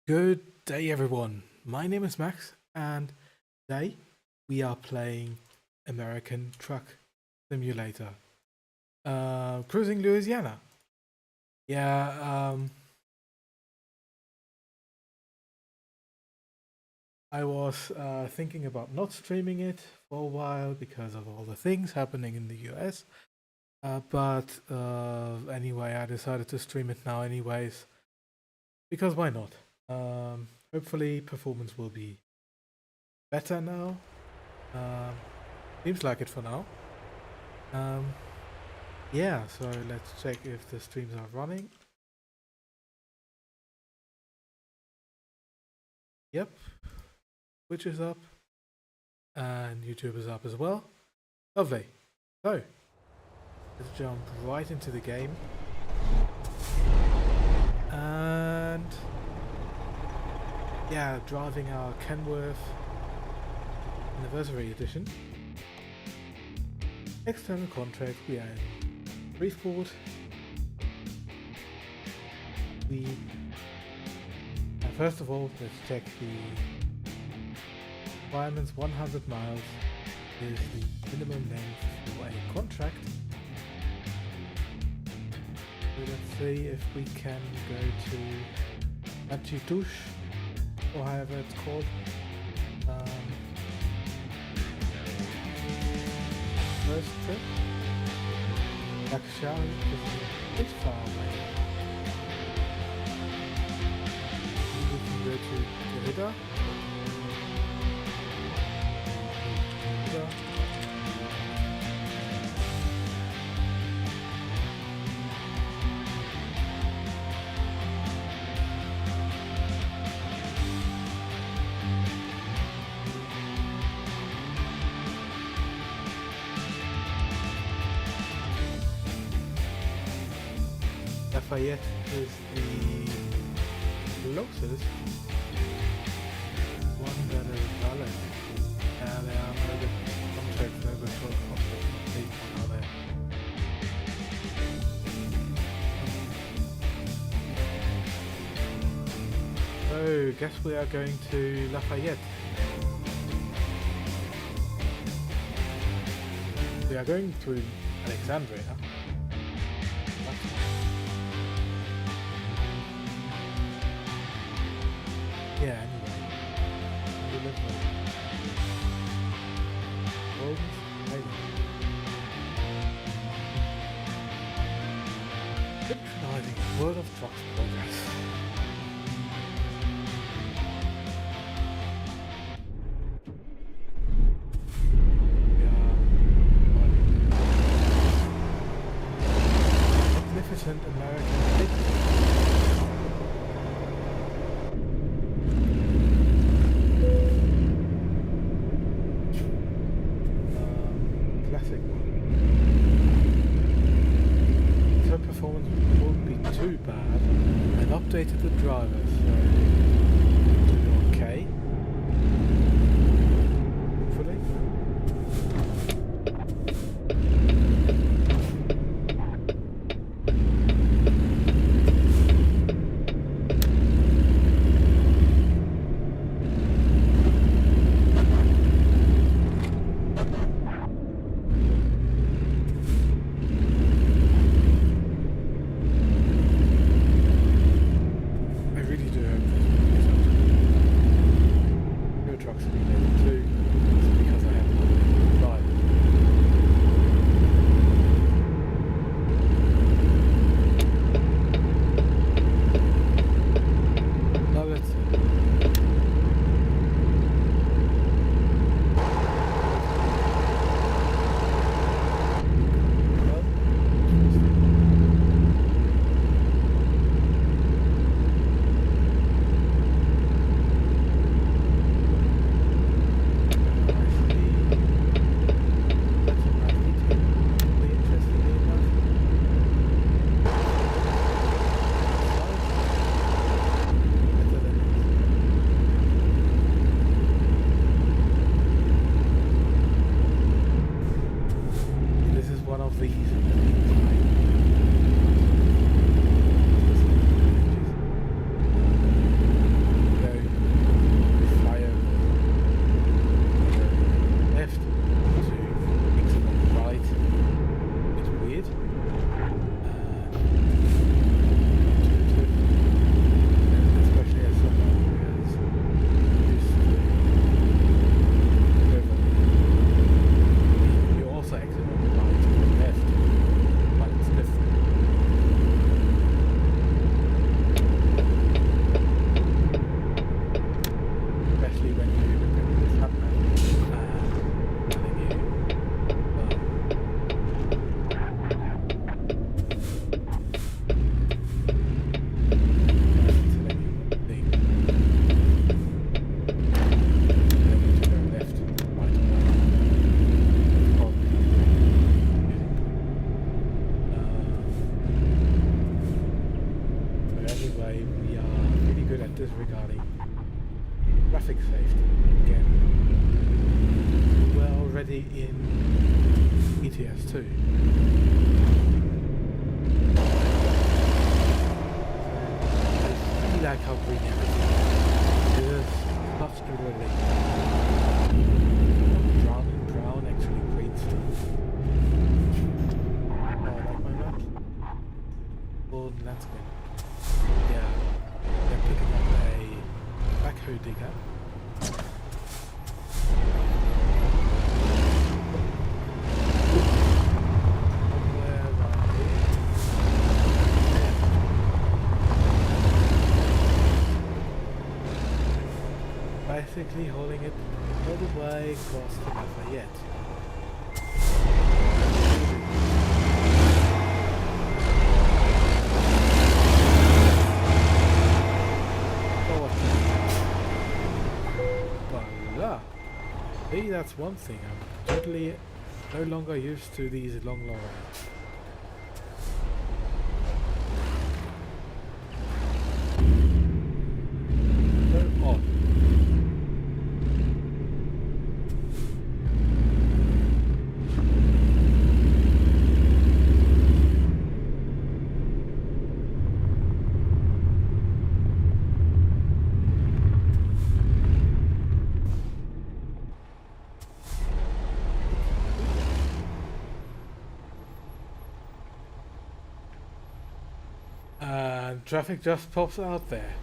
Good day, everyone. My name is Max, and today we are playing American Truck Simulator. Cruising Louisiana. Yeah, I was thinking about not streaming it for a while because of all the things happening in the US. But anyway, I decided to stream it now, anyways, because why not? Hopefully, performance will be better now. Seems like it for now. Yeah, so let's check if the streams are running. Yep, Twitch is up, and YouTube is up as well. Lovely. So, let's jump right into the game. And yeah, driving our Kenworth Anniversary Edition. External contract, we are in Freeport. First of all, let's check the requirements. 100 miles is the minimum length for a contract. So let's see if we can go to Atchitush, or however it's called. First trip. Lakshya is a bit far away. We can go to Derrida. Lafayette is the closest one that is valid. There are no good contracts, no good short contracts, not big one are there. So, guess we are going to Lafayette. We are going to Alexandria. Yeah, anyway. Patronising World of Trucks progress. Magnificent American city. Too bad. I've updated the drivers, so okay. Hopefully. I really do hope this will be anyway, we are really good at disregarding traffic safety. Again, we're already in ETS 2. I really like how green everything is. Such a relief. Brown actually green stuff. Oh, I like my map. Golden landscape. Yeah, they're picking up a backhoe digger. Basically holding it all the way across to Lafayette. Voila! See, that's one thing. I'm totally no longer used to these long lorries. So odd. And traffic just pops out there.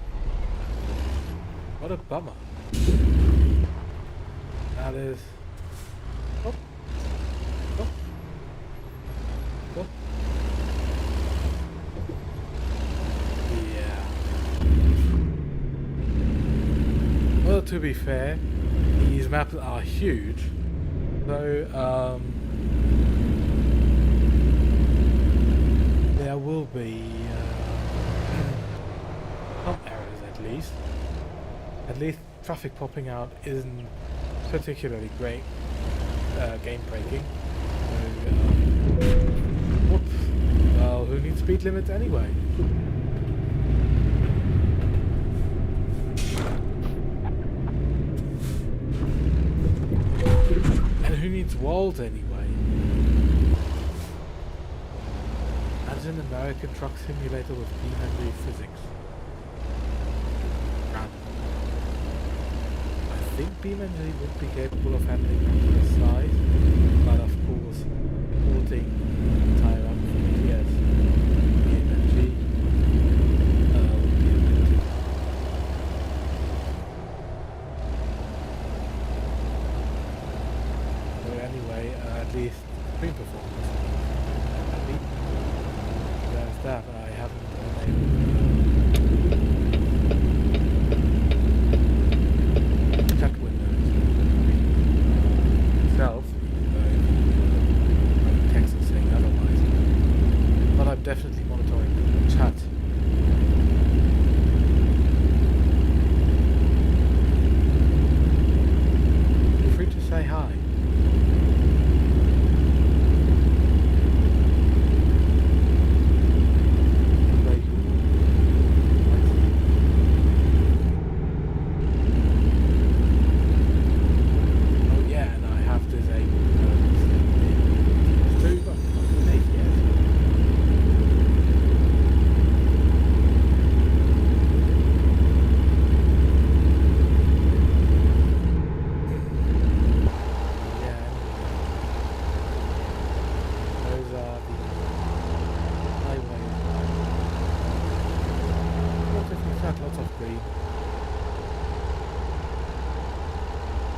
What a bummer. That is... Oh. Oh. Oh. Yeah. Well, to be fair, these maps are huge. So, there will be some errors at least. At least traffic popping out isn't particularly great game breaking. So, whoops. Well, who needs speed limits anyway? And who needs walls anyway? Imagine an American truck simulator with memeber physics. I think memeber would be capable of handling that to the side, but of course, porting entire run from ETS, memeber would be a bit too hard. So anyway, at least screen performance. There's that. I haven't been able to check Windows itself, text is saying otherwise. But I'm definitely monitoring the chat. Feel free to say hi.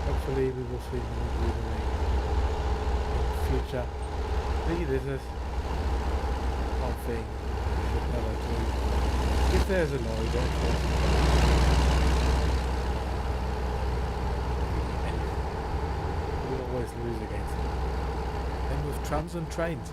Hopefully we will see more greenery in the future. See, this is one thing we should never do. If there's a lorry, don't cross. We'll always lose against it. And with trams and trains.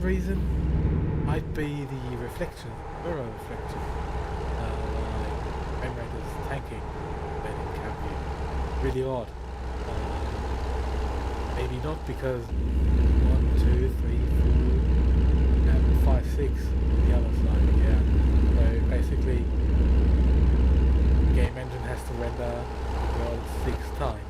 reason might be the reflection, mirror reflection. Frame rate is tanking, then it can be really odd. Maybe not because 1, 2, 3, 4, and 5, 6 the other side, yeah. So basically, game engine has to render the world 6 times.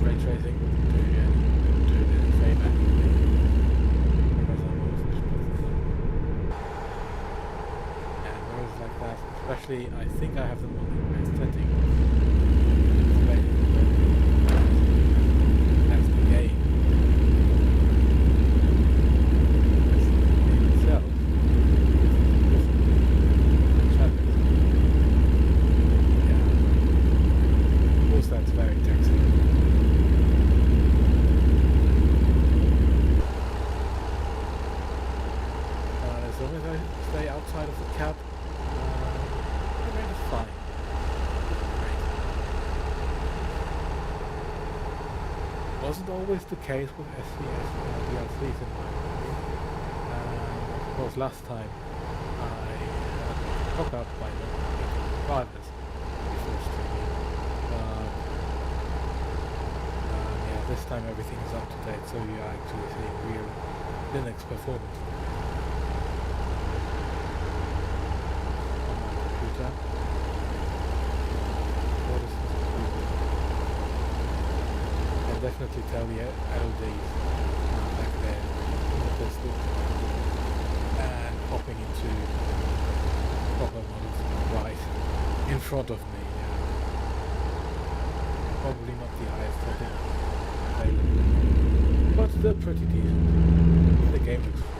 Ray tracing wouldn't do the same accuracy. And mirrors like that, especially, I think I have them on the aesthetic. That's the game. That's the game itself. Yeah. Of course, that's very taxing. As long as I stay outside of the cap, the rate is fine. Great. Wasn't always the case with SVS DLCs in my opinion. Of course, last time I got up by not making drivers before streaming. Yeah, this time everything is up to date, so you are actually seeing real Linux performance. What is this? I'll definitely tell the LDs back there in the pistol and popping into proper models right in front of me. Probably not the highest setting available, but still pretty decent. The game looks fine.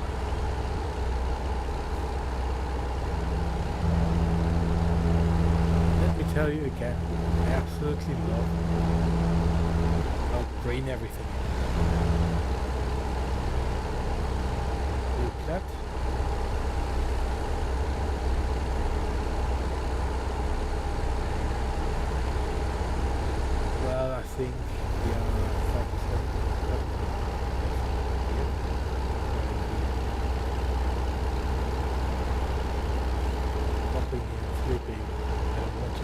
Tell you again, I absolutely love how green everything is. Look that. Well, I think we are popping here, sleeping.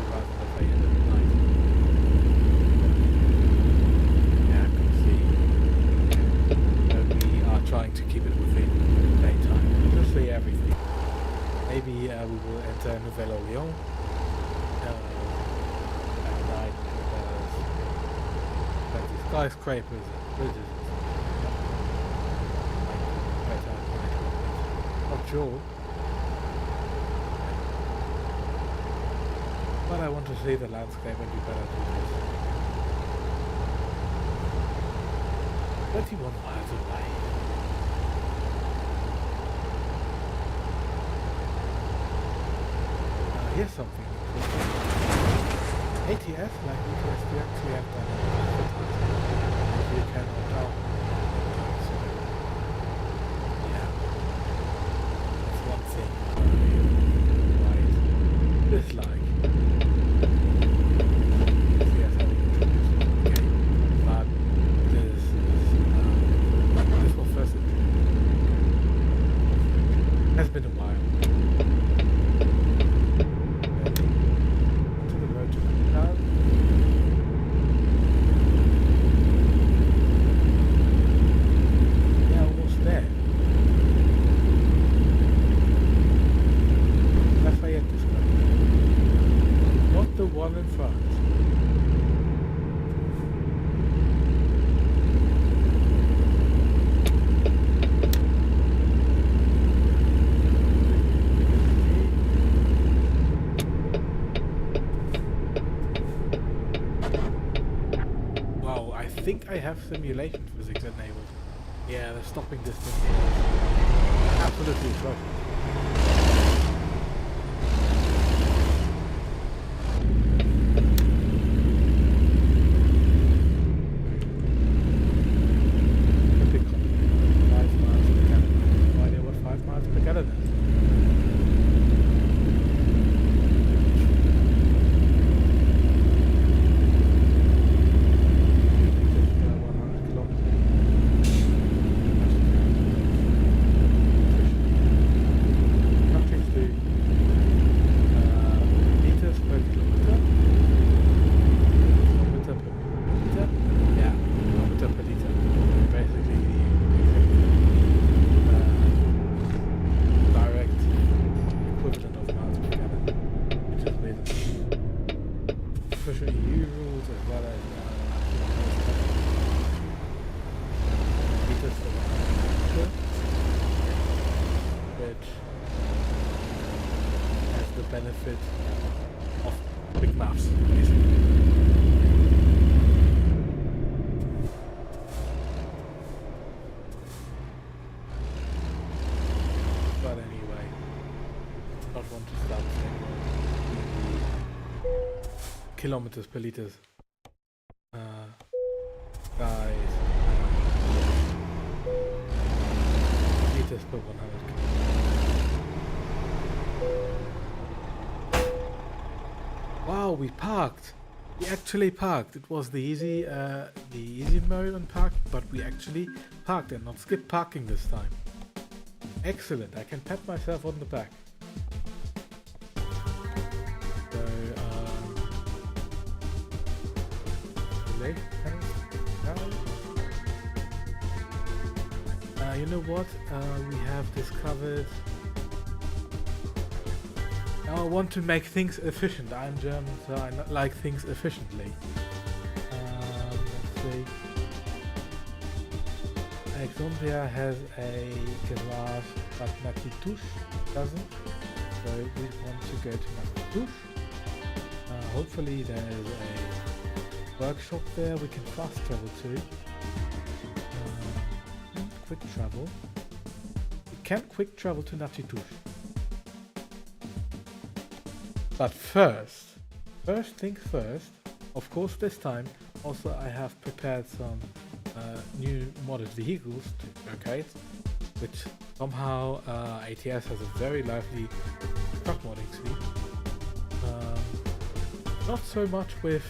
Rather than play it at night. Yeah, I can see we are trying to keep it within daytime. Obviously everything. Maybe we will enter Nouvelle-Orléans at night because the skyscrapers and bridges might be better at night. Not sure. But I want to see the landscape and you better do this. 21 miles away. Here's something. ATS, like ETS, we actually have done it. Maybe you can opt out. So, yeah. That's one thing I dislike. Has been a while. To the road to the car. Yeah, almost there. Lafayette this way. Not the one in front. I think I have simulation physics enabled. Yeah, the stopping distance is absolutely atrocious. official EU rules as well as meters for the which has the benefit of quick maps, basically. But anyway, not want to start saying kilometers per liters. Guys, liters per 100 kilometers. Wow, we parked. We actually parked. It was the easy mode on park, but we actually parked and not skipped parking this time. Excellent. I can pat myself on the back. So, you know what? We have discovered. Now I want to make things efficient. I'm German, so I like things efficiently. Let's see. Alexandria has a garage, but Natitush doesn't. So we want to go to Natitush. Hopefully there is a workshop there we can fast travel to. Quick travel. We can quick travel to Natitush. But first things first, of course this time also I have prepared some new modded vehicles to showcase, which somehow ATS has a very lively truck modding scene. Not so much with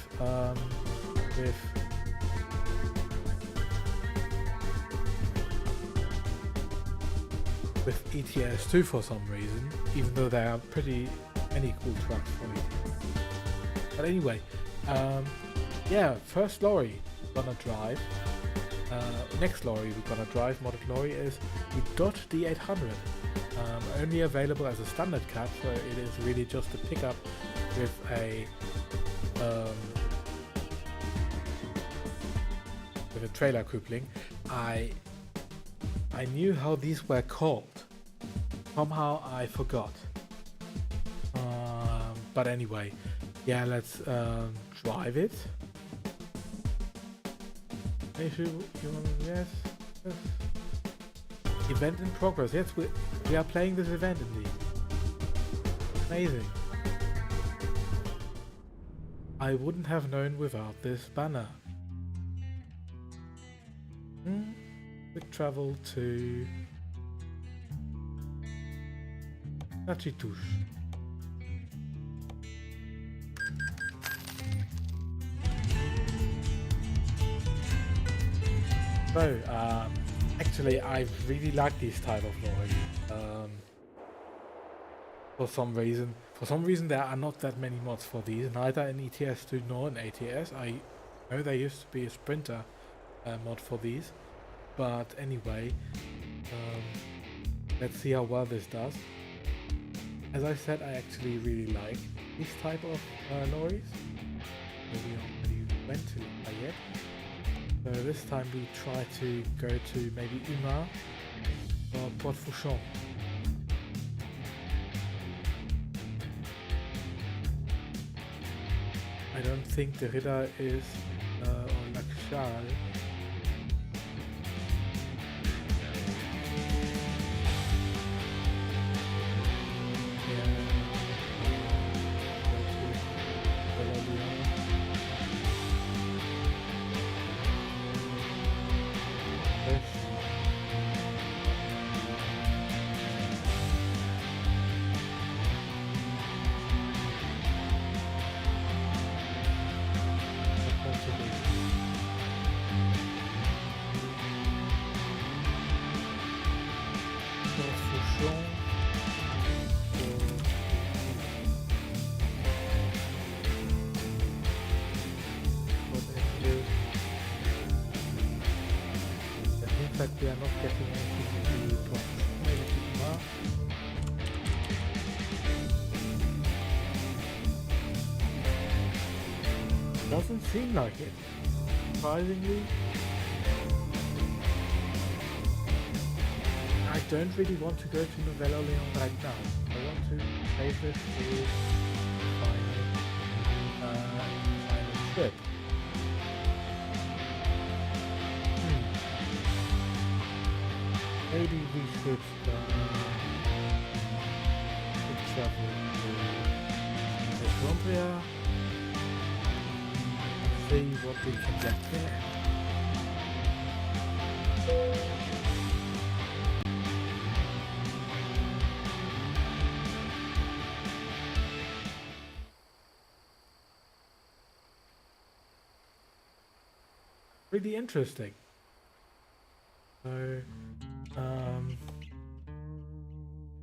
ETS2 for some reason, even though there are pretty many cool trucks for it. But anyway, yeah, first lorry we're gonna drive. Next lorry we're gonna drive, modded lorry, is the Dodge D800. Only available as a standard cab, so it is really just a pickup with a trailer coupling. I knew how these were called. Somehow I forgot. But anyway, yeah, let's drive it. Yes. Event in progress. Yes, we are playing this event indeed. Amazing. I wouldn't have known without this banner. Quick travel to Natitush. So, actually, I really like these type of lorries. For some reason, there are not that many mods for these, neither in ETS2 nor in ATS. I know there used to be a Sprinter mod for these, but anyway, let's see how well this does. As I said, I actually really like these type of lorries. Maybe already went to yet. So this time we try to go to maybe Uma or Port-Fouchon. I don't think the Ritter is or Lakshal. We are not getting anything to talk. Maybe Doesn't seem like it. Surprisingly, I don't really want to go to Nouvelle Orleans right now. I want to save this for the final trip. Maybe we should travel to Alexandria, see what we can get there. Really interesting. So,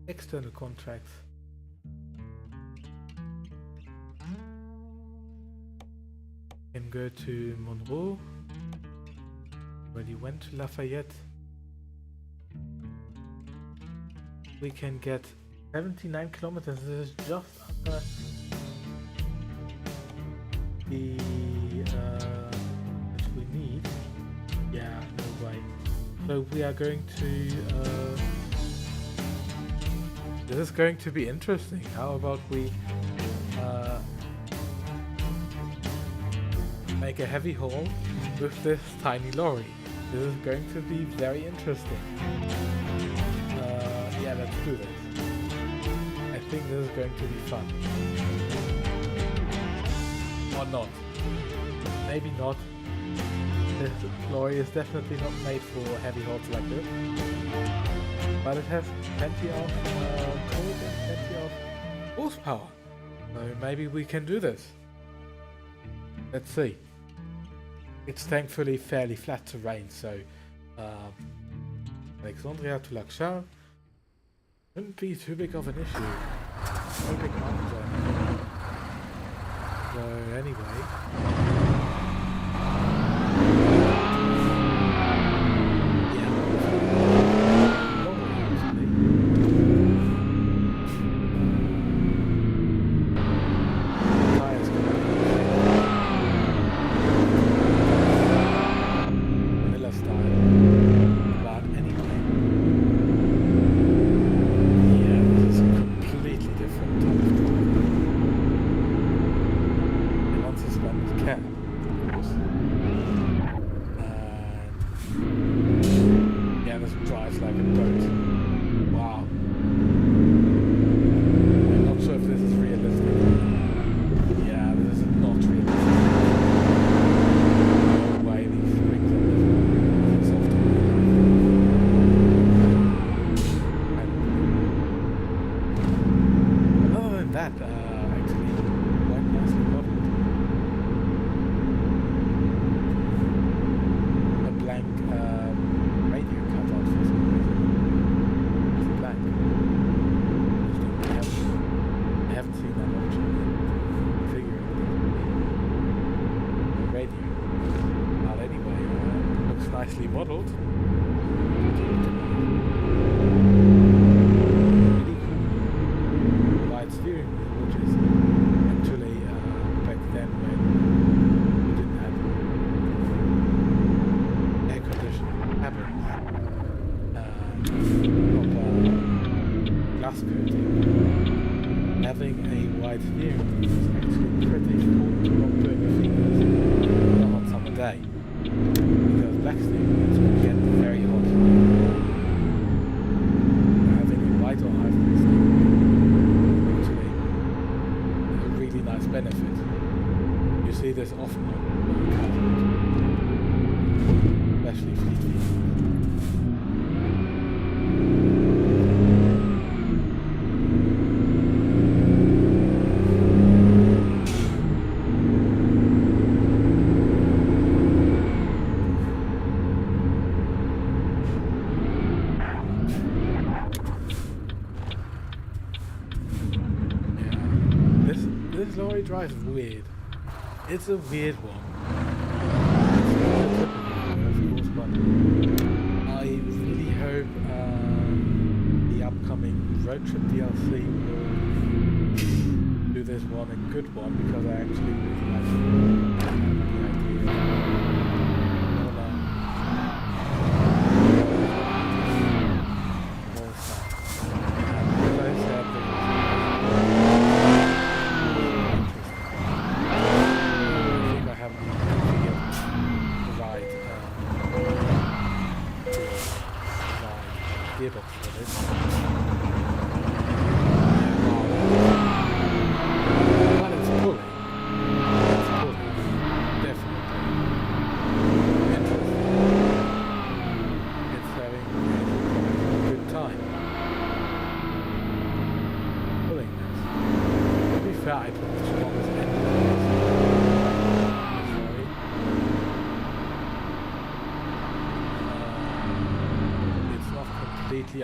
external contracts. Can go to Monroe. Already went to Lafayette. We can get 79 kilometers. This is just under the which we need. Yeah, no way. So we are going to. This is going to be interesting. How about we make a heavy haul with this tiny lorry? This is going to be very interesting. Yeah, let's do this. I think this is going to be fun. Or not. Maybe not. This lorry is definitely not made for heavy hauls like this. But it has plenty of torque and plenty of horsepower. So maybe we can do this. Let's see. It's thankfully fairly flat terrain, so Alexandria to Lac Charles shouldn't be too big of an issue. No big mountain. So anyway. Nicely modeled. Really cool. Wide steering wheel, which is actually back then when we didn't have air conditioning cabins, proper glass coating. Having a wide steering wheel is actually pretty important for not doing your fingers on a hot summer day. Black steering wheels can get very hot. Having a white or hybrid steering wheel is actually a really nice benefit. You see this often on cars, especially fleet vehicles. This lorry drives weird. It's a weird one. It's not typical, of course, but I really hope the upcoming road trip DLC will do this one a good one, because I actually really like it.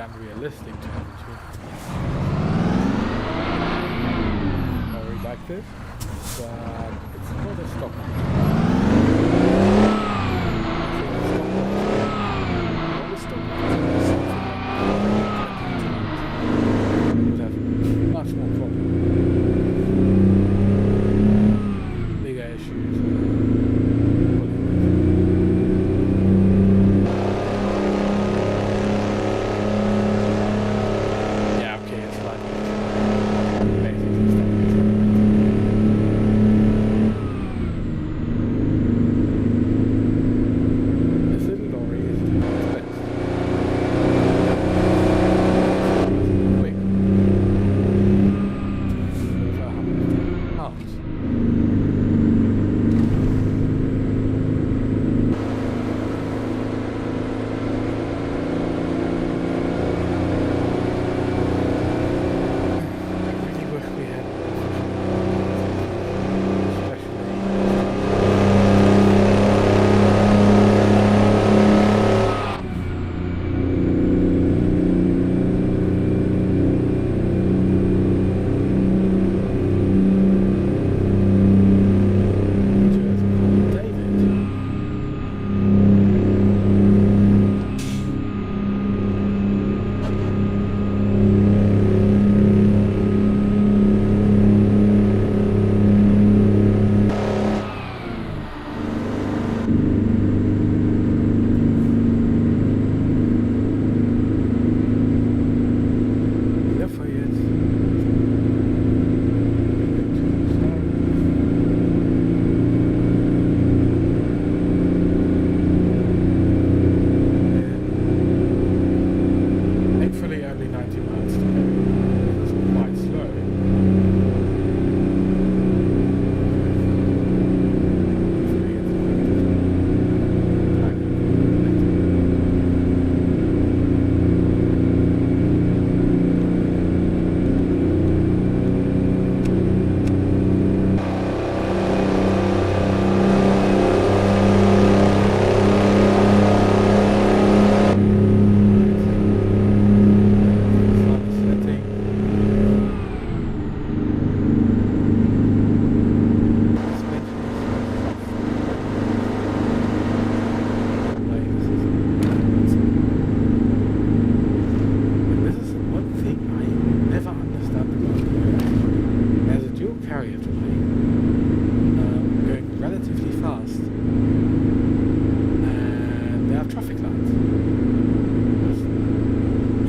unrealistic to have a story like this, but it's not a stop. Would have much more problems, bigger issues. Yeah, okay, it's like basically stopping. This little lorry is doing its best. Quick. Over 110 pounds. I really wish we had thankfully only 90 miles to go. It's quite slow. This is one thing I never understand about the US. There's a dual carriageway going relatively fast, and there are traffic lights.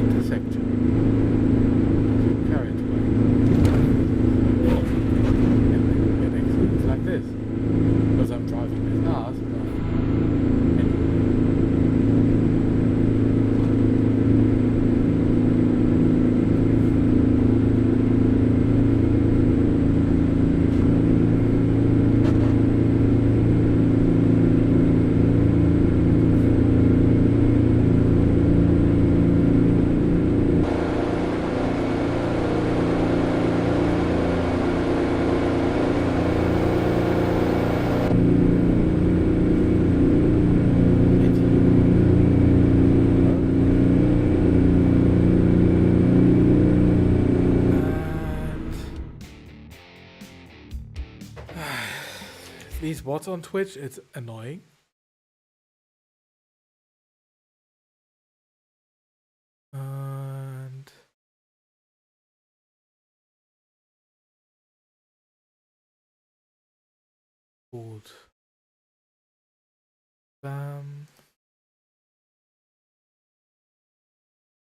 Intersection. Dual carriageway. And then you get accidents like this. Because I'm driving this fast, but anyway. These bots on Twitch, it's annoying. And old spam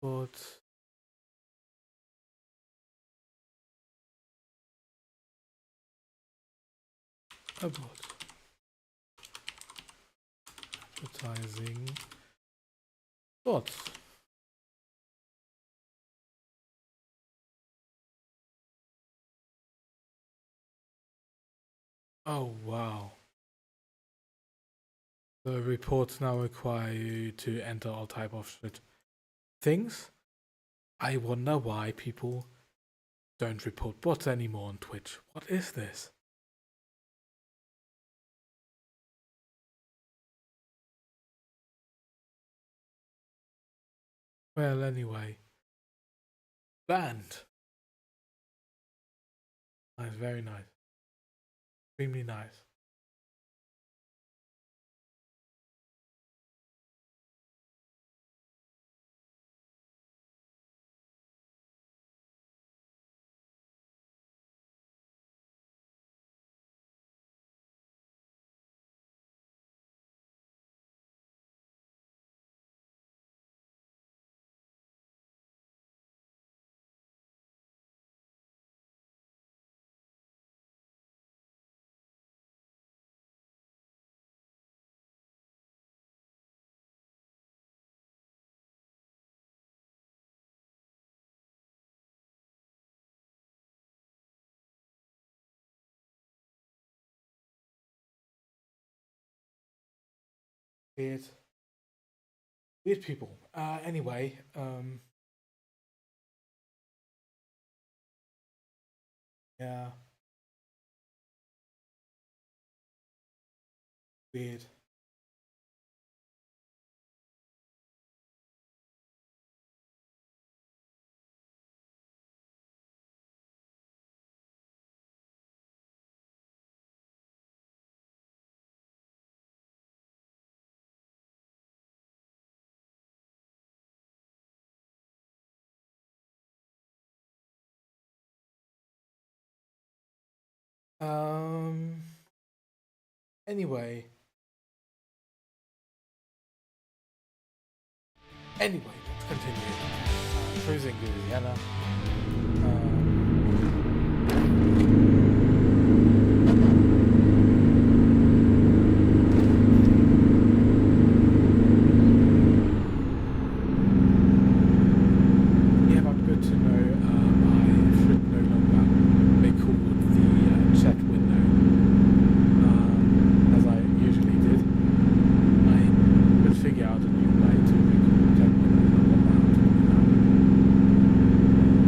bot. A bot. Advertising bots. Oh wow. The reports now require you to enter all type of shit things. I wonder why people don't report bots anymore on Twitch. What is this? Well, anyway, banned. Nice, very nice, extremely nice. Weird, weird people. Anyway, yeah, weird. Um. Anyway, let's continue. Cruising Louisiana. Yeah, but good to know. I should no longer be called the chat window, as I usually did. I would figure out a new way to record chat windows. I'm not allowed to do that.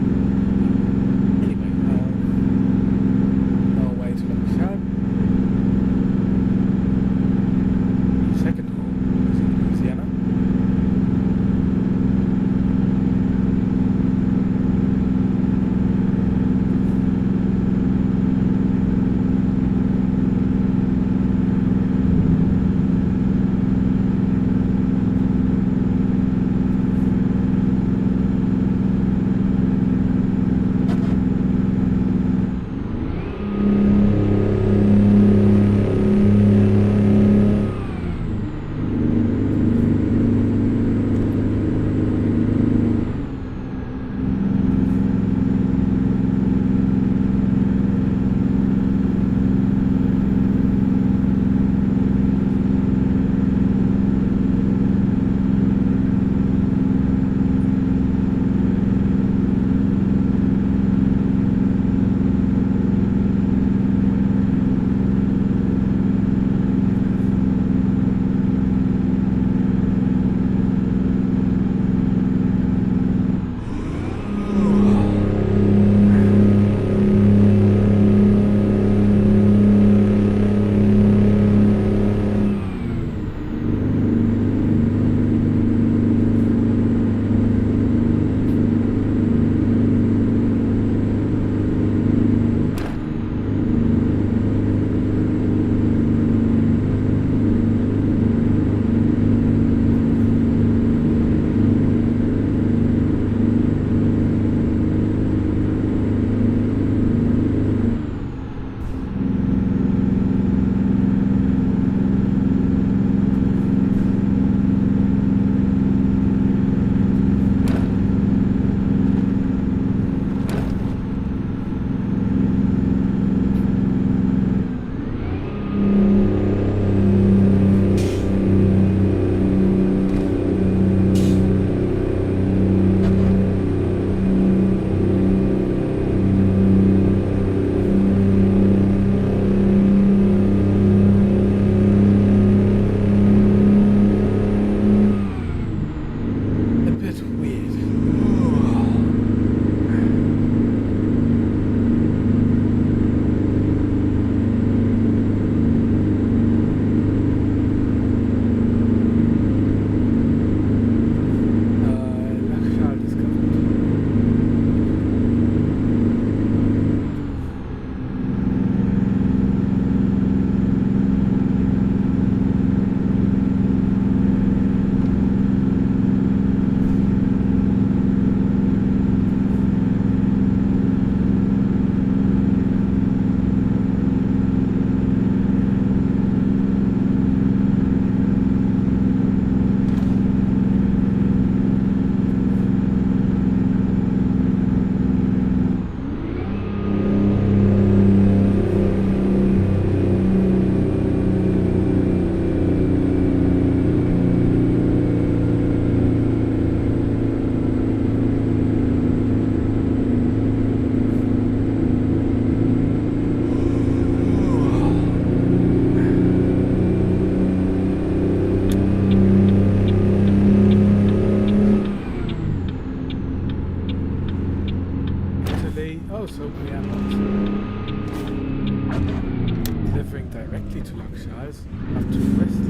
Berkshires up to West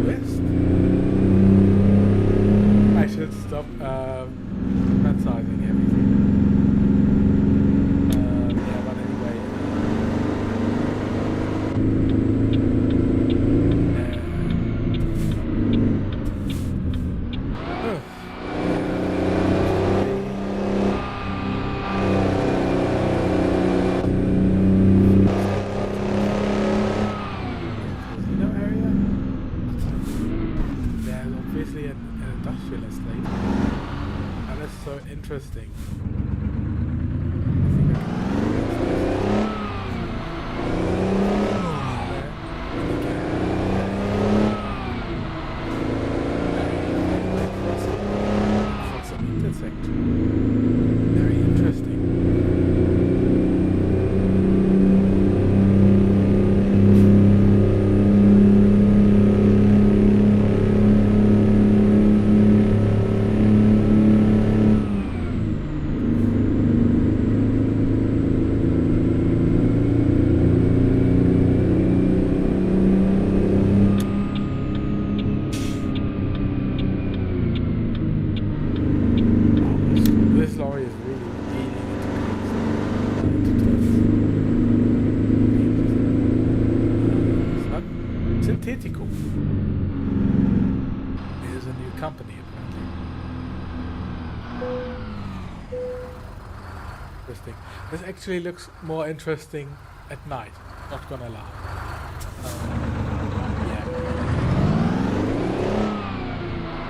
West. I should stop fantasizing everything. Yeah, but anyway. Interesting. Very interesting. Synthetical is a new company apparently. Interesting. This actually looks more interesting at night, not gonna lie. Yeah.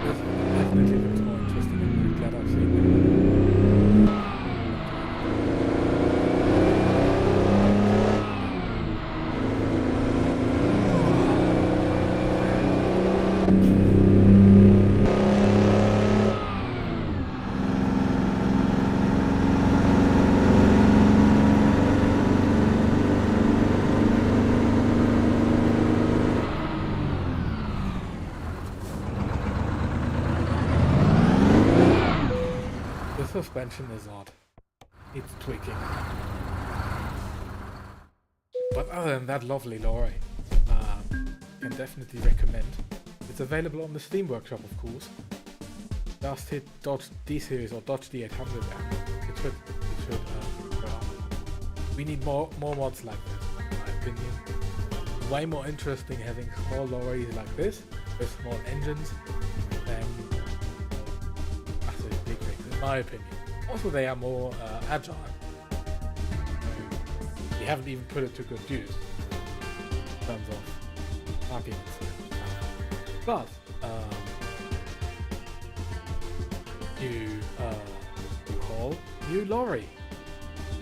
This definitely looks more interesting and I'm glad I've seen it. Suspension is odd. It's tweaking. But other than that, lovely lorry. Can definitely recommend. It's available on the Steam Workshop, of course. Just hit Dodge D series or Dodge D800 there. It should go up. We need more mods like this, in my opinion. Way more interesting having small lorries like this with small engines than massive big things, in my opinion. Also, they are more agile. You haven't even put it to good use in terms of arguments. But new haul, new lorry.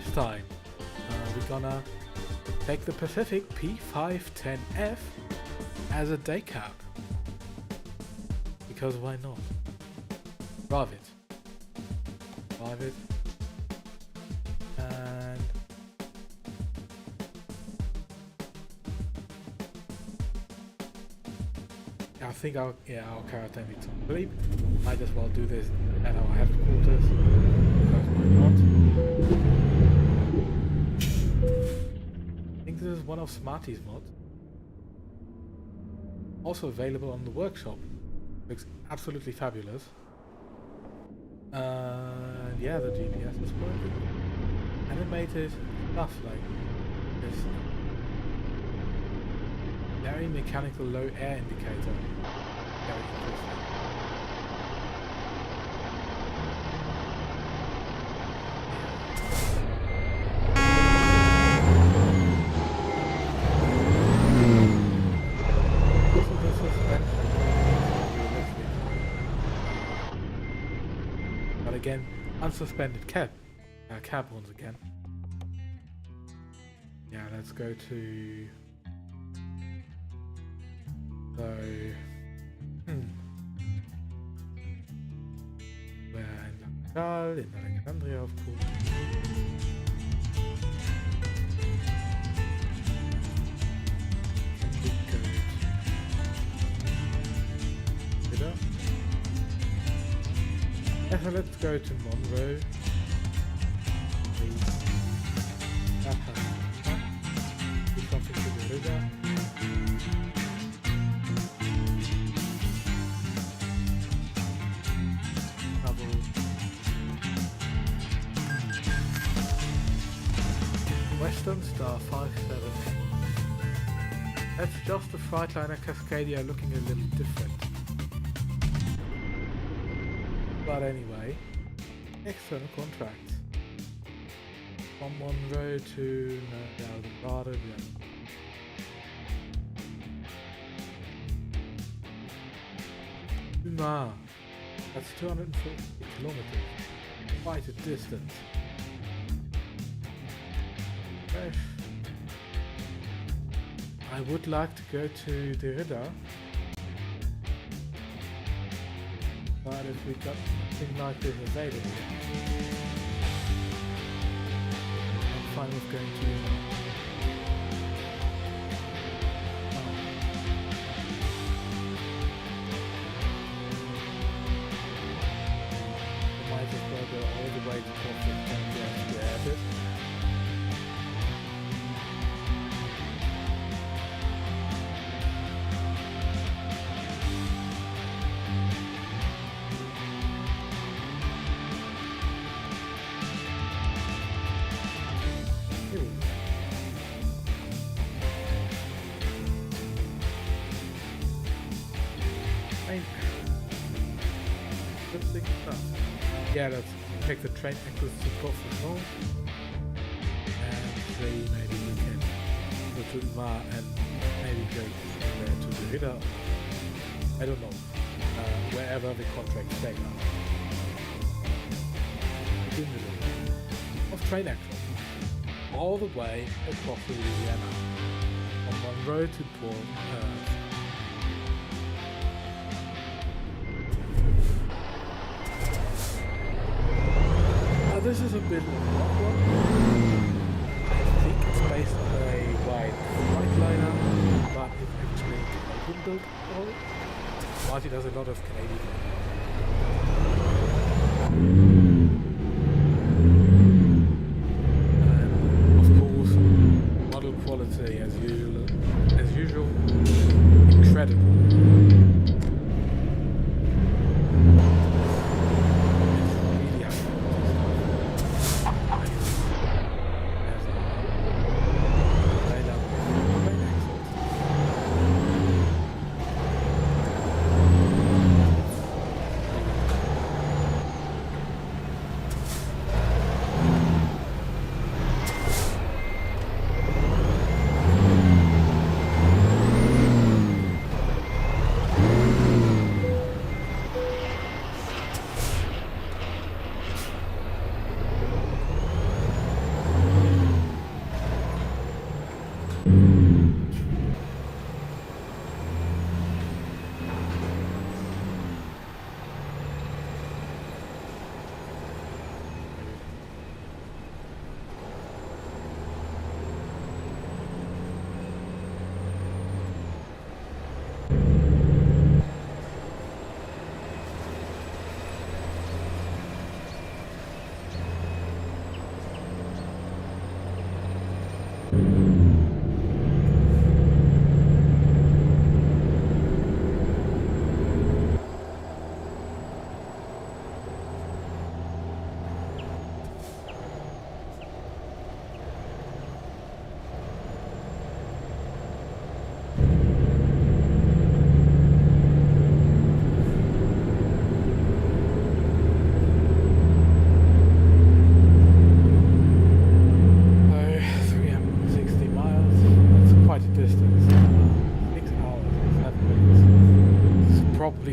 This time we're gonna take the Pacific P510F as a day cab. Because why not? Drive it. And I think our character needs some sleep. Might as well do this at our headquarters, because why not? I think this is one of Smarty's mods. Also available on the workshop. Looks absolutely fabulous. Yeah, the GPS is working. Animated stuff like this. Very mechanical low air indicator. Very interesting. Also the suspension is realistic. But again, unsuspended cab once again. Yeah, let's go to. So, we're in Alexandria, of course. Yeah, so let's go to Monroe. Please. From Sun Star 57. That's just the Freightliner Cascadia looking a little different. But anyway, external contracts. From Monroe to Eldorado. Umar. That's 240 kilometers. Quite a distance. Fresh. I would like to go to Derrida. But if we got something like this available, I'm fine with going to Umar. Go all the way to Coffee and get to the airport. Yeah, let's take the train across to Coffee and see maybe we can go to Umar and maybe go to the Derrida. I don't know. Wherever the contract stays in the middle of train action. All the way across Louisiana. From Monroe to Port. This is a bit of a rock one. I think it's based on a wide Freightliner, but it's actually Canadian built model. Martin has a lot of Canadian. And of course, model quality as usual, incredible.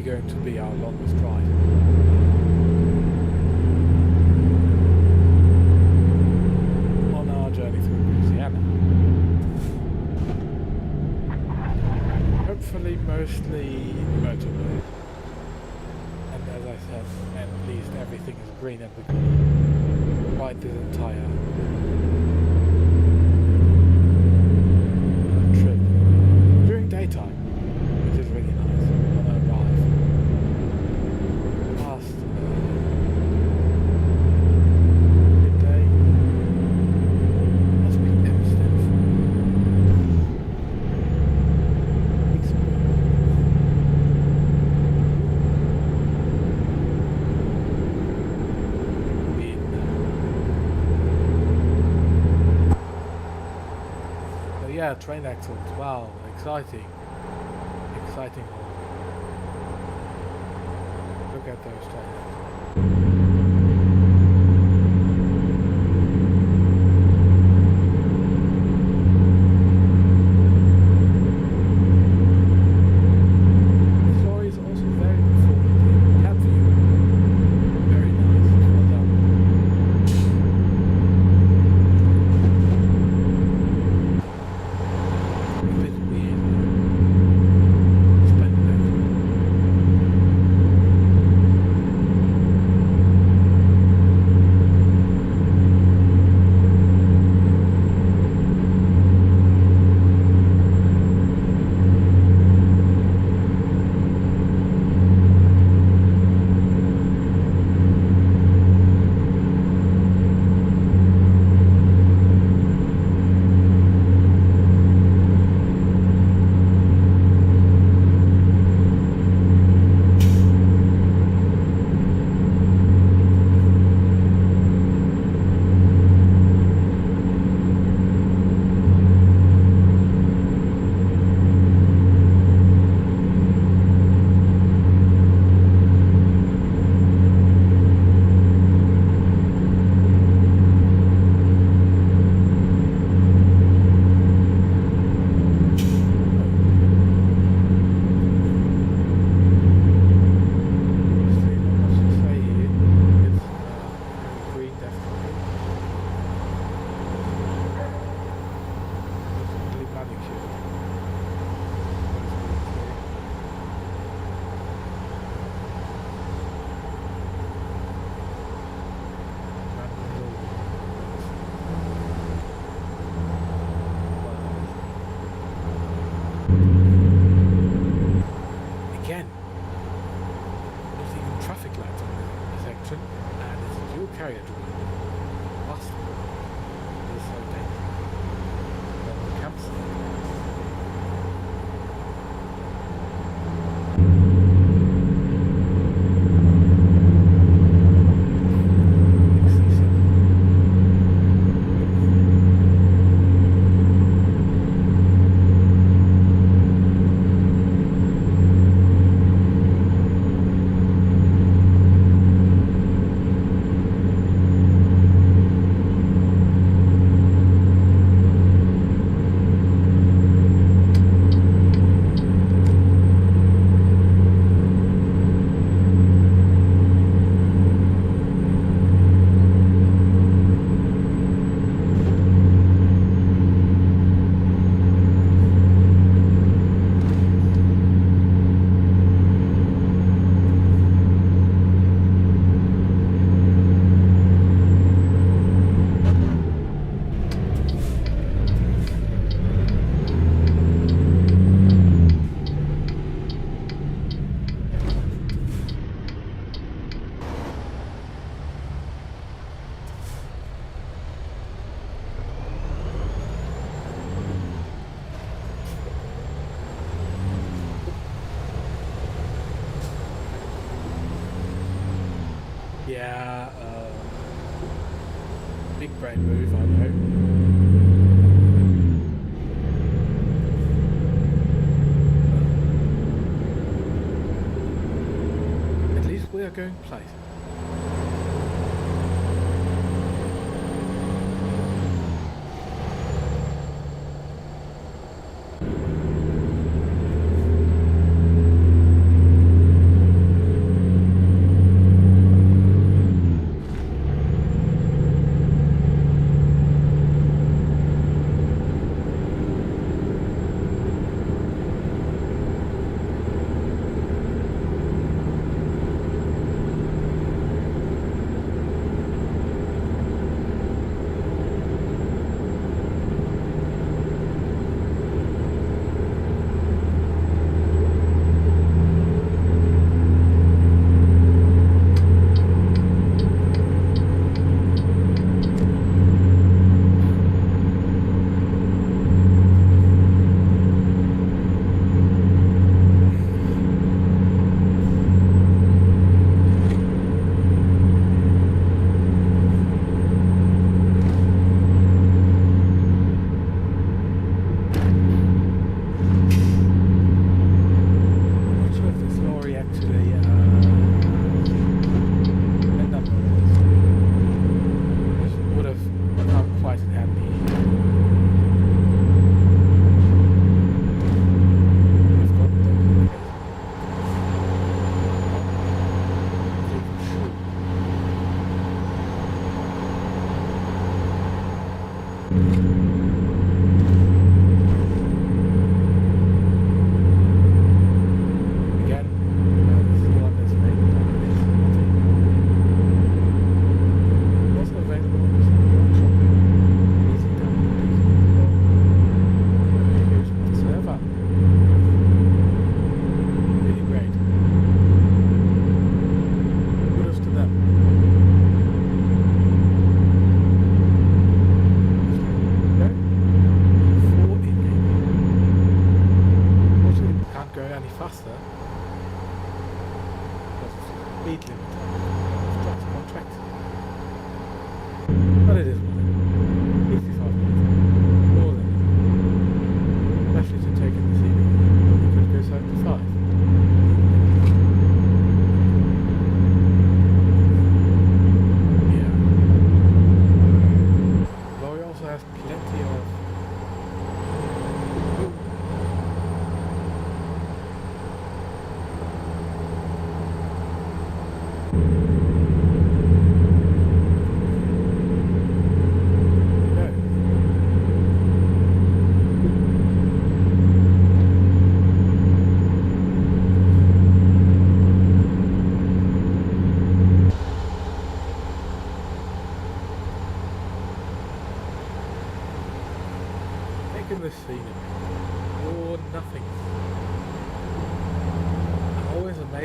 Going to be our longest ride. On our journey through Louisiana. Hopefully mostly motorway. And as I said, at least everything is green and we can ride this entire trip during daytime, which is really nice when I arrive. yeah, train axles. Wow, exciting. Exciting. Look at those train axles. The story is also very informative. Cab view. Very nice. Well done. A bit weird. Splendid axle. Again, not even traffic lights on the section, and it's a dual carriage route. Last one is so dangerous. The campsite. Yeah, big brain move, I know. At least we are going places.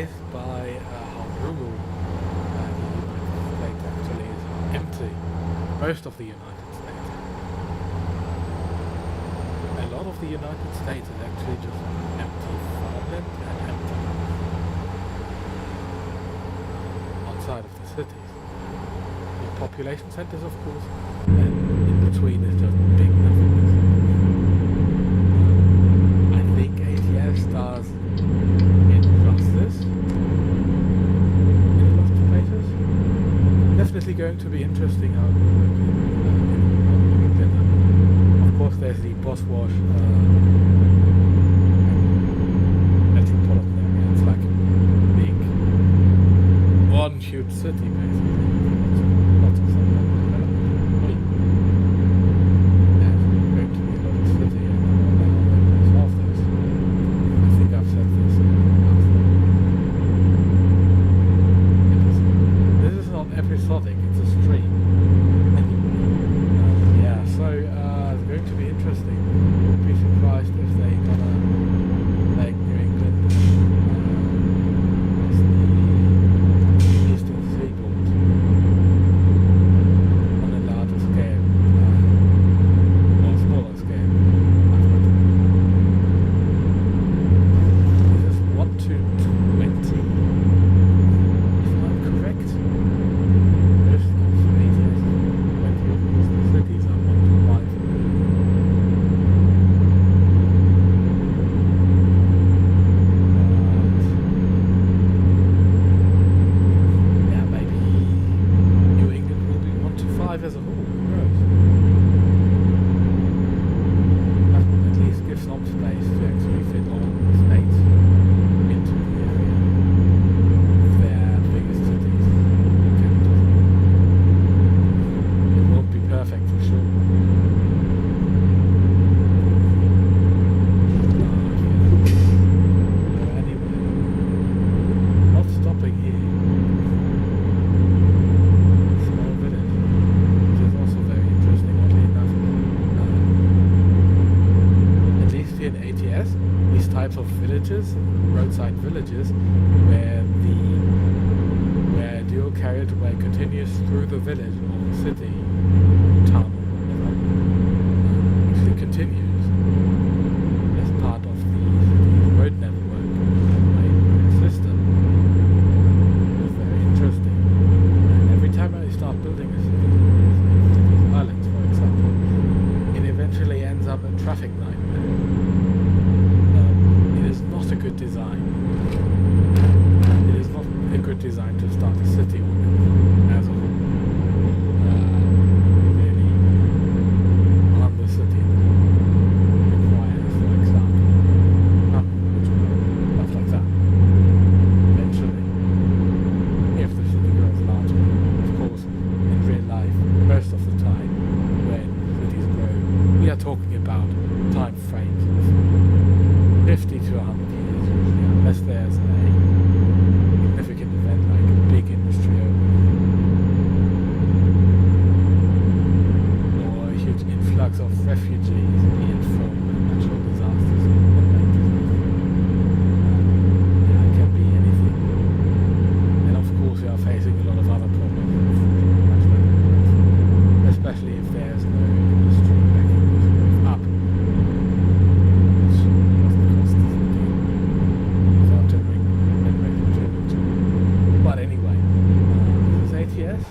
surprised by how rural the United States actually is, how empty most of the United States is. A lot of the United States is actually just empty farmland and empty outside of the cities. The population centers, of course, and in between is just big nothingness. I think ATS does injustice in a lot of places. Definitely going to be interesting how it will work in England. Of course, there's the Boswash metropolitan area. It's like a big, one huge city, basically. Lots of development. There's going to be a lot of city, and half this. I think I've said this in last episode. This is not episodic, it's a stream. Anyway, yeah, so it's going to be interesting. Wouldn't be surprised if they gonna, like New England, as the eastern seaboard on a larger scale, or smaller scale. This is 1 to 20, if I'm correct. Most of ATS 20 of the cities are 1 to 5. Yeah, maybe New England will be 1 to 5 as a whole. Who knows? That would at least give some space to actually fit all the states into the area of their biggest cities and capitals. It won't be perfect for sure. Anyway, not stopping here. Small village, which is also very interesting, oddly enough. At least here in ATS, these types of villages, roadside villages, where a dual carriageway continues through the village or the city, town, or whatever, actually continues as part of the road network system. It's very interesting. And every time I start building a city, these islands, for example, it eventually ends up a traffic nightmare. It is not a good design. It is not a good design to start a city on as a whole. Really harm the city requires, for example, stuff like that. Eventually, if the city grows larger, of course, in real life, most of the time, when cities grow, we are talking about time frames of 50 to 100 years usually, unless there's a significant event like a big industry opening, or a huge influx of refugees, be it from natural disasters or man-made disasters. Yeah, it can be anything. And of course we are facing a lot of other problems with natural disasters, especially if there's no industry backing this growth up, which doesn't cost the city without generating GDP. But anyway, this is ATS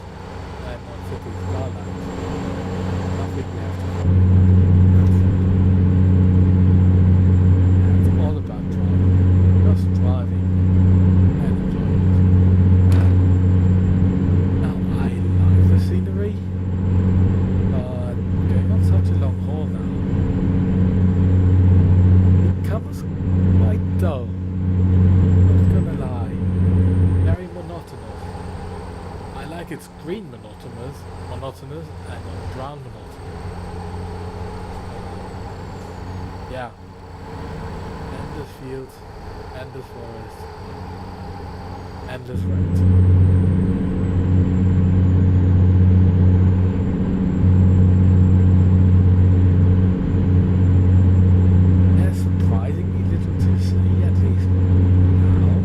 and non-city skyline. I think we have to follow it. It's all about driving. Just driving and enjoying it. Now, I like the scenery, but going on such a long haul now, it becomes quite dull. Not gonna lie. Very monotonous. I like its green monotonous and brown monotonous. Yeah. Endless fields, endless forests, endless roads. There's surprisingly little to see, at least now.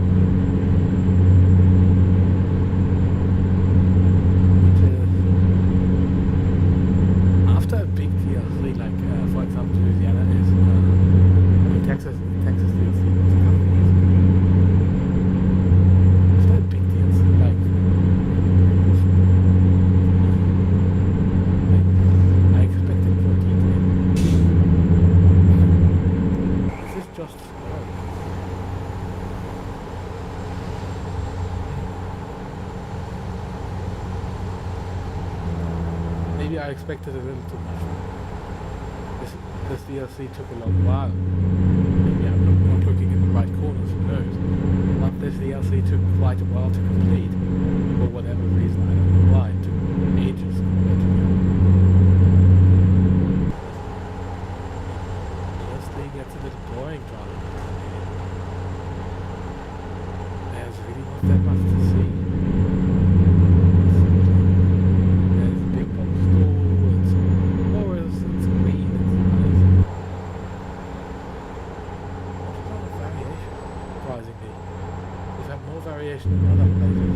Maybe I expected a little too much. This DLC took a long while. Maybe I'm not looking in the right corners, who knows. But this DLC took quite a while to complete. For whatever reason, I don't know why. It took ages compared to the DLC gets a little boring driving. There's really not that much to see. There's a big box store, it's forest, it's green, it's nice. Not a lot of variation, surprisingly. We've had more variation in other places.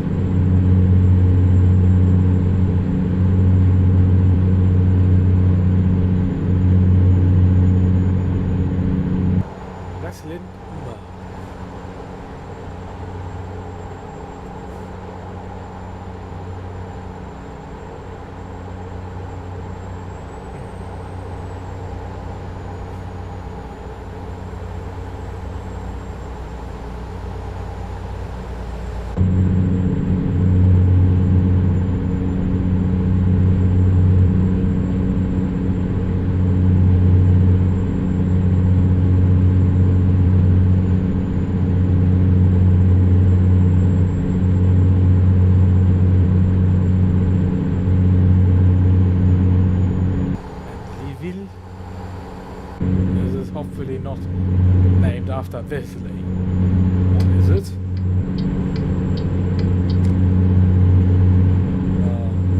Hopefully not named after this lake. Or is it?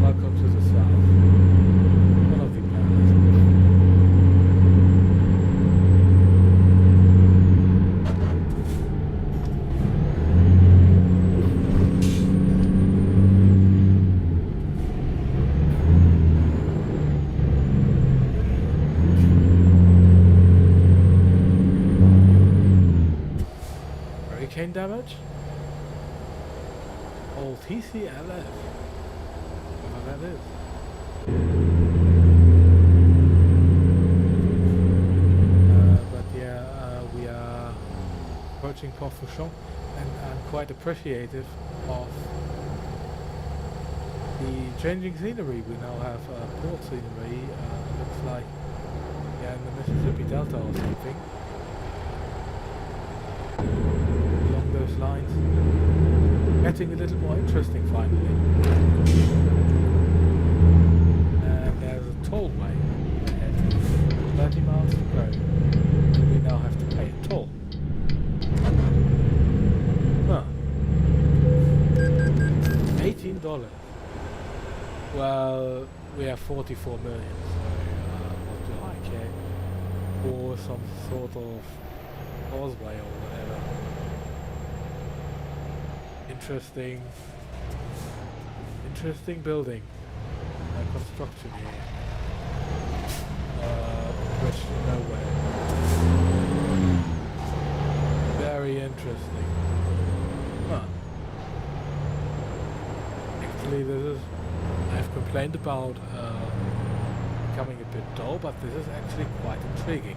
Welcome to the south. One of the planets. Hurricane damage? Old TCLF. Whatever that is. But yeah, we are approaching Volksverhetzung, and I'm quite appreciative of the changing scenery. We now have port scenery, looks like, yeah, in the Mississippi Delta or something. Those lines getting a little more interesting finally. And there's a tollway ahead, 30 miles to go, and we now have to pay a toll. Huh. $18. Well, we have 44 million, so what do I care? Or some sort of causeway or whatever. Interesting building construction here. Bridge to nowhere. Very interesting. Huh. Actually, this is. I've complained about becoming a bit dull, but this is actually quite intriguing.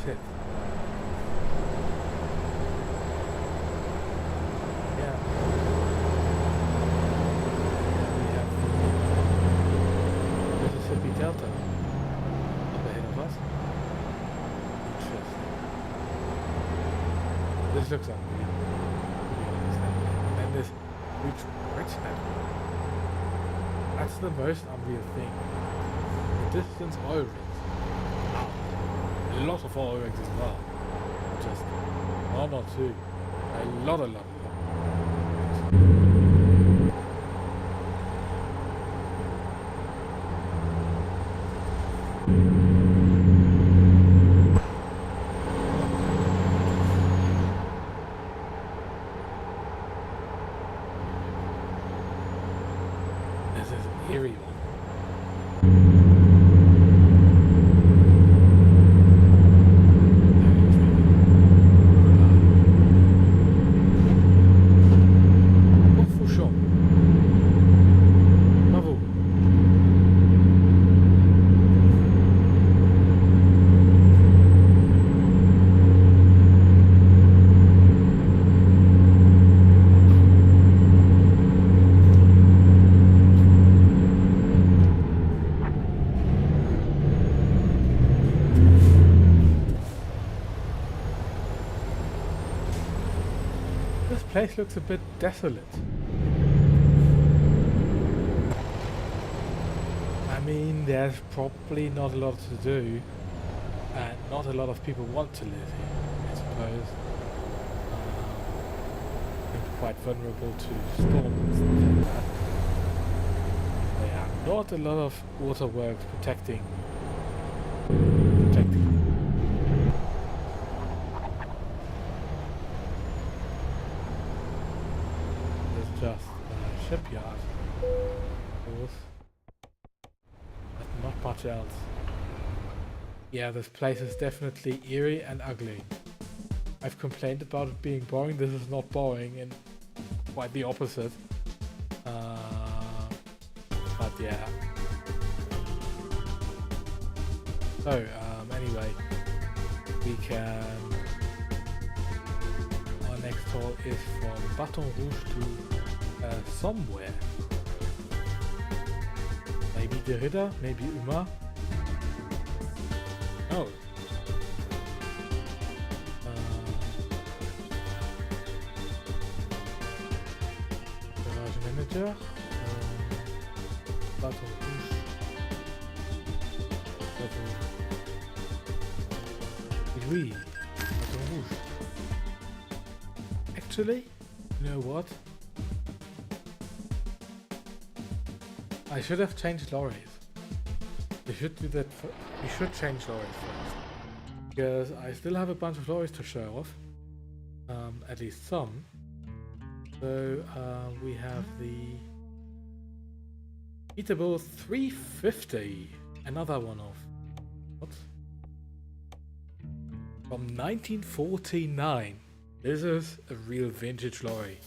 It. Yeah. We have Mississippi Delta up ahead of us. Interesting. This looks unreal. And this huge bridge network. That's the most unreal thing. The distance oil rigs. A lot of oil rigs as well. Just one or two. A lot. This is an eerie one. This place looks a bit desolate. I mean, there's probably not a lot to do, and not a lot of people want to live here, I suppose. They're quite vulnerable to storms and stuff like that. There are not a lot of waterworks protecting. There's just a shipyard, of course. Not much else. Yeah, this place is definitely eerie and ugly. I've complained about it being boring. This is not boring, and quite the opposite. But yeah. So, anyway, we can... Our next haul is from Baton Rouge to somewhere. Maybe the Ritter, maybe Uma. Oh. Garage manager. Baton Rouge. Oui. Baton Rouge. Actually, you know what? I should have changed lorries. We should do that. We should change lorries first, because I still have a bunch of lorries to show off. At least some. So we have the Eatable 350, another one of what? From 1949. This is a real vintage lorry.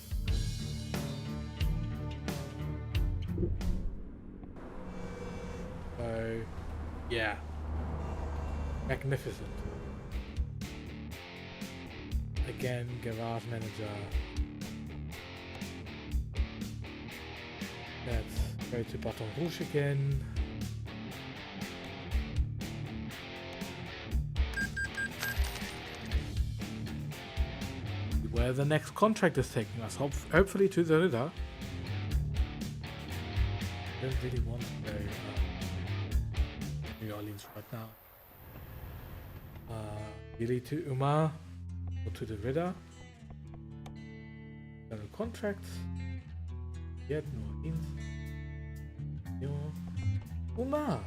So, yeah, magnificent. Again, garage manager. Let's go to Baton Rouge again. Where the next contract is taking us, hopefully to the Ritter. I don't really want to go New Orleans right now. Really to Uma or to the Ritter. General contracts. Yet New Orleans. Uma!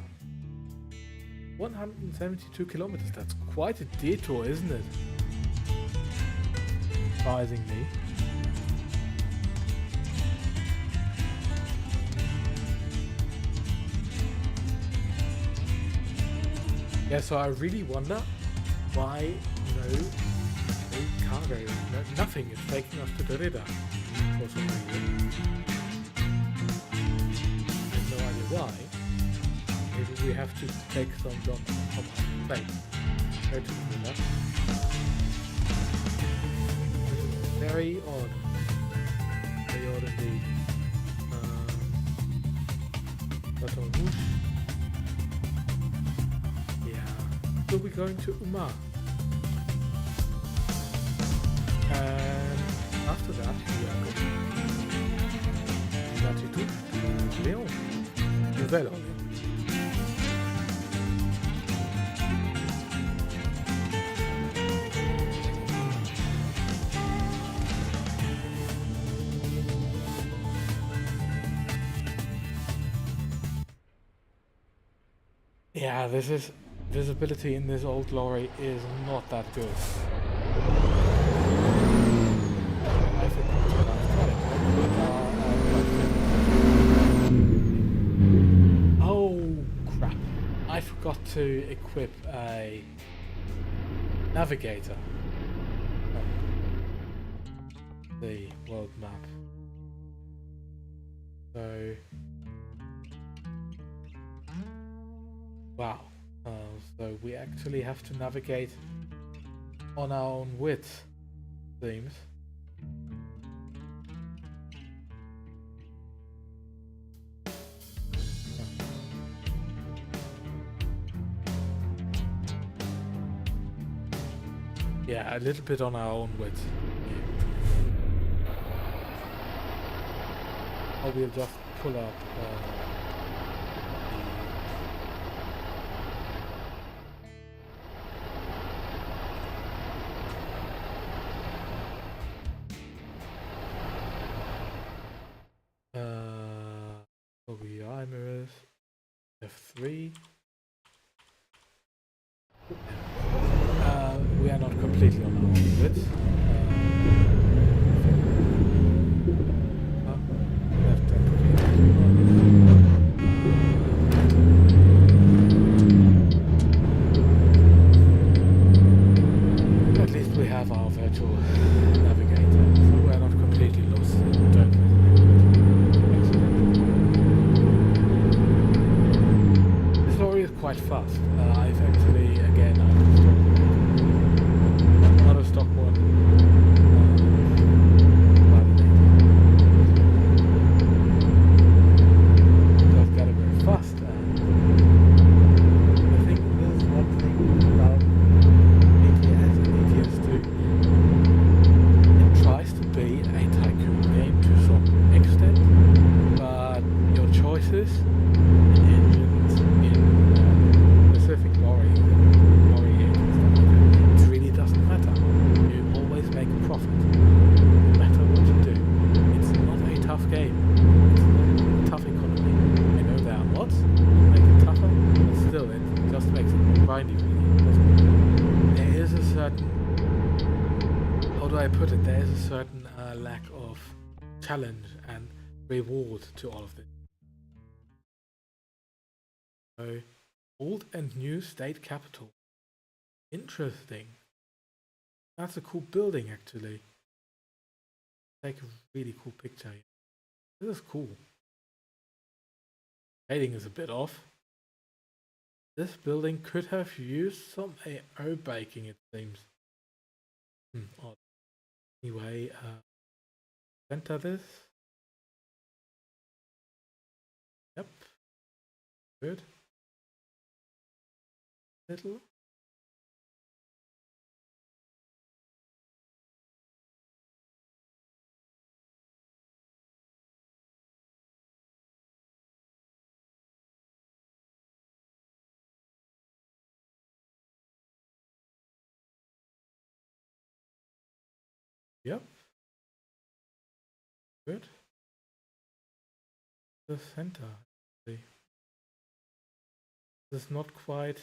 172 kilometers, that's quite a detour, isn't it? Surprisingly. Yeah, so I really wonder why no cargo, nothing is taking us to the Ritter for some reason. I have no idea why. Maybe we have to take some jobs from our plate. Go to the Ritter. Very odd. Very odd indeed. Baton Rouge. Yeah. So we're going to Uma. And after that we are going to Léon. Nouvelle-Orléans. Yeah, this is visibility in this old lorry is not that good. I think that's what I'm oh crap! I forgot to equip a navigator. The world map. So. Wow, so we actually have to navigate on our own width, seems. Yeah, a little bit on our own width. I will just pull up OBI mirrors F3. We are not completely on our own with it. Left at least we have our virtual navigator, so we're not completely lost. Don't this lorry is quite fast. I've actually, again, not a stock one. It does get it very fast. I think there's one thing about ATS and ATS2. It tries to be a tycoon game to some extent, but your choices in engines, in specific lorry games and stuff like that, it really doesn't matter. You always make a profit, no matter what you do. It's not a tough game. It's not a tough economy. I know there are mods that make it tougher, but still, it just makes it more grindy, really. There is a certain, how do I put it? There is a certain lack of challenge and reward to all of this. So, old and new state capital. Interesting. That's a cool building, actually. Take a really cool picture here. This is cool. Shading is a bit off. This building could have used some AO baking, it seems. Odd. Anyway, center this. Yep. Good. Little. Yep. Good. The center. This is not quite.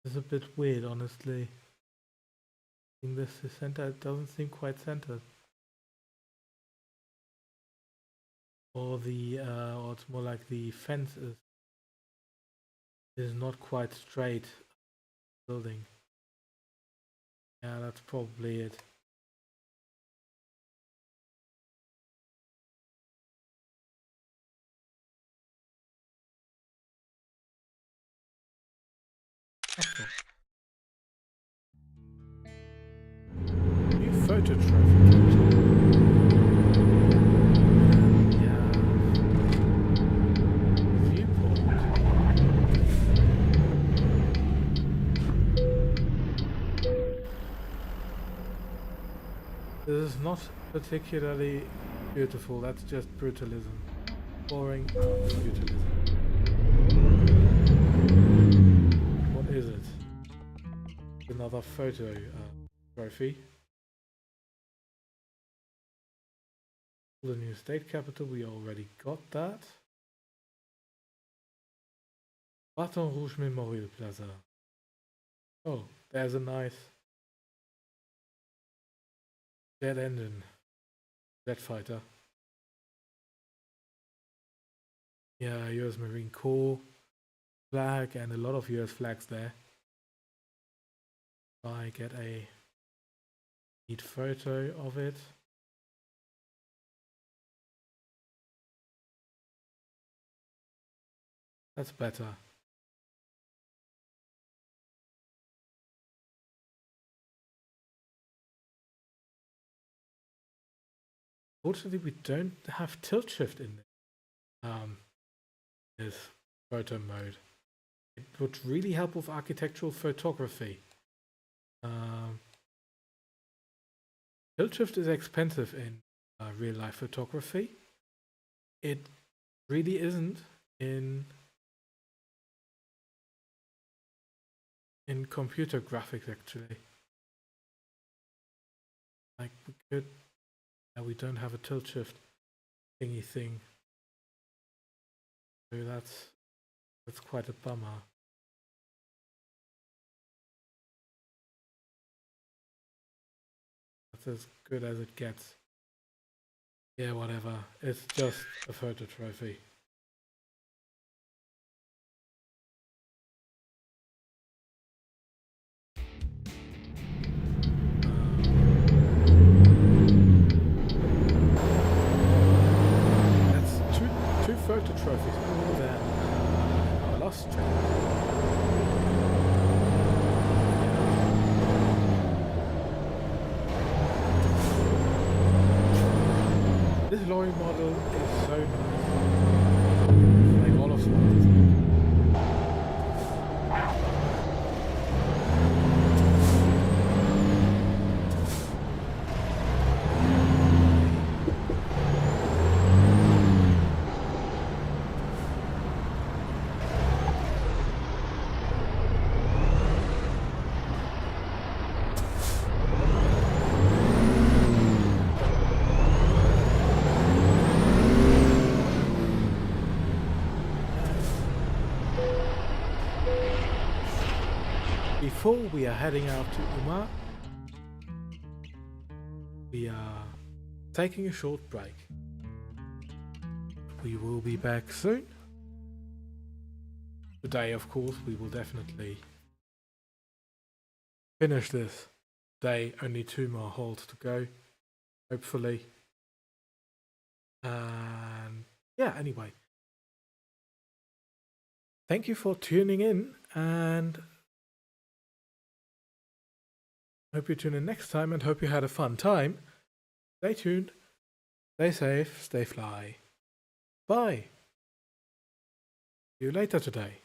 This is a bit weird, honestly. I think this is center. It doesn't seem quite centered. Or or it's more like the fence is not quite straight. Building. Yeah, that's probably it. Okay. New photo trophy capture. Yeah. Viewport. This is not particularly beautiful, that's just brutalism. Boring brutalism. What is it? Another photo trophy. The new state capital, we already got that. Baton Rouge Memorial Plaza. Oh, there's a nice jet engine. Jet fighter. Yeah, US Marine Corps flag and a lot of US flags there. I get a neat photo of it. That's better. Fortunately, we don't have tilt shift in this photo mode. It would really help with architectural photography. Tilt shift is expensive in real life photography. It really isn't in computer graphics, actually. Like, we could, we don't have a tilt shift thingy thing, so that's quite a bummer. That's as good as it gets. Yeah, whatever. It's just a photo trophy. That's two photo trophies more than our last stream. This lorry model is so nice. Like all of them. Before we are heading out to Umar, we are taking a short break. We will be back soon. Today, of course, we will definitely finish this day. Only 2 more holes to go, hopefully. And yeah, anyway. Thank you for tuning in, and hope you tune in next time, and hope you had a fun time. Stay tuned, stay safe, stay fly. Bye. See you later today.